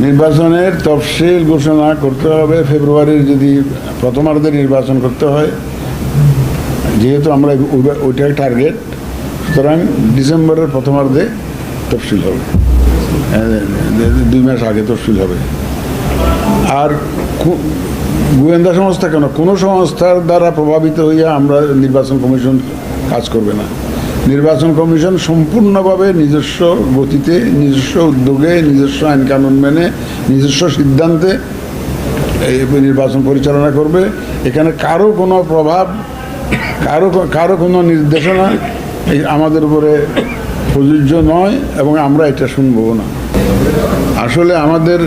নির্বাচনের তফসিল ঘোষণা করতে হবে ফেব্রুয়ারির, যদি প্রথমার্ধে নির্বাচন করতে হয়, যেহেতু আমরা ওইটাই টার্গেট, সুতরাং ডিসেম্বরের প্রথমার্ধে তফসিল হবে, 2 মাস আগে তফসিল হবে। আর গোয়েন্দা সংস্থা কেন, কোনো সংস্থার দ্বারা প্রভাবিত হইয়া আমরা নির্বাচন কমিশন কাজ করবে না। নির্বাচন কমিশন সম্পূর্ণভাবে নিজস্ব গতিতে, নিজস্ব উদ্যোগে, নিজস্ব আইন কানুন মেনে, নিজস্ব সিদ্ধান্তে এই নির্বাচন পরিচালনা করবে। এখানে কারো কোনো প্রভাব, কারো কোনো নির্দেশনা আমাদের উপরে প্রযোজ্য নয় এবং আমরা এটা শুনবো না। আসলে আমাদের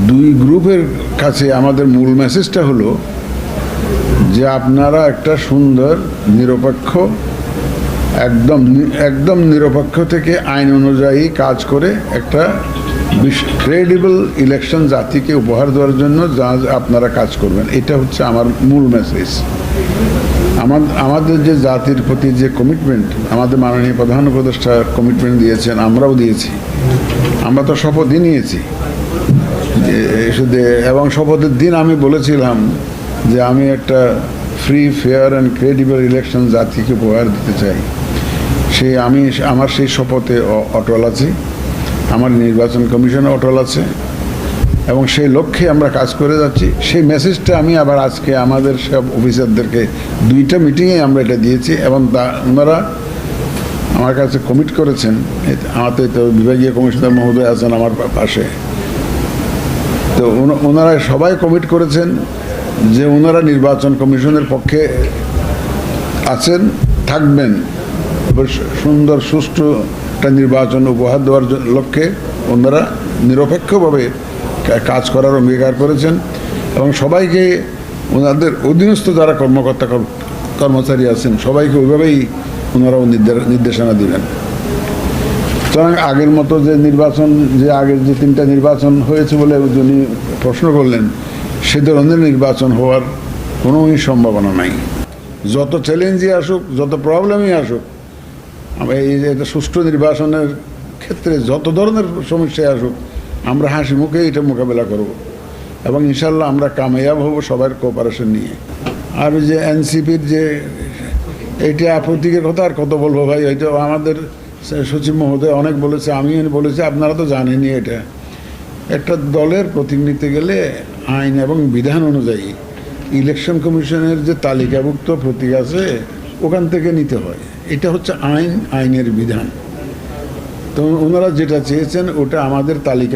2 গ্রুপের কাছে আমাদের মূল মেসেজটা হলো যে আপনারা একটা সুন্দর নিরপেক্ষ, একদম নিরপেক্ষ থেকে আইন অনুযায়ী কাজ করে একটা ক্রেডিবল ইলেকশন জাতিকে উপহার দেওয়ার জন্য যা আপনারা কাজ করবেন, এটা হচ্ছে আমার মূল মেসেজ। আমাদের যে জাতির প্রতি যে কমিটমেন্ট, আমাদের মাননীয় প্রধান উপদেষ্টা কমিটমেন্ট দিয়েছেন, আমরাও দিয়েছি। আমরা তো শপথই নিয়েছি, এবং শপথের দিন আমি বলেছিলাম যে আমি একটা free, fair and credible election জাতিকে উপহার দিতে চাই। আমার সেই শপথে অটল আছি, আমার নির্বাচন কমিশনে অটল আছে, এবং সেই লক্ষ্যে আমরা কাজ করে যাচ্ছি। সেই মেসেজটা আমি আবার আজকে আমাদের সব অফিসারদেরকে 2টা মিটিংয়ে আমরা এটা দিয়েছি, এবং ওনারা আমার কাছে কমিট করেছেন। আমাদের তো বিভাগীয় কমিশনার মহোদয় আছেন আমার পাশে, তো ওনারা সবাই কমিট করেছেন যে ওনারা নির্বাচন কমিশনের পক্ষে আছেন, থাকবেন। সুন্দর সুষ্ঠু একটা নির্বাচন উপহার দেওয়ার লক্ষ্যে ওনারা নিরপেক্ষভাবে কাজ করার অঙ্গীকার করেছেন, এবং সবাইকে ওনাদের অধীনস্থ যারা কর্মচারী আছেন সবাইকে ওইভাবেই ওনারাও নির্দেশনা দিবেন। সুতরাং আগের মতো যে নির্বাচন, যে আগের যে 3টা নির্বাচন হয়েছে বলে উনি প্রশ্ন করলেন, সে ধরনের নির্বাচন হওয়ার কোনোই সম্ভাবনা নাই। যত চ্যালেঞ্জই আসুক, যত প্রবলেমই আসুক, এই যে সুষ্ঠু নির্বাচনের ক্ষেত্রে যত ধরনের সমস্যায় আসুক, আমরা হাসি মুখে এটা মোকাবেলা করব, এবং ইনশাল্লাহ আমরা কামিয়াব হব সবার কোঅপারেশন নিয়ে। আর যে এনসিপির যে এইটা প্রতীকের কথা আর কত বলবো ভাই, হয়তো আমাদের সচিব মহোদয় অনেক বলেছে, আমিও বলেছি, আপনারা তো জানেনই। এটা একটা দলের প্রতীক নিতে গেলে আইন এবং বিধান অনুযায়ী ইলেকশন কমিশনের যে তালিকাভুক্ত প্রতীক আছে ওখান থেকে নিতে হয়। এটা হচ্ছে আইনের বিধান। তো ওনারা যেটা চেয়েছেন ওটা আমাদের তালিকা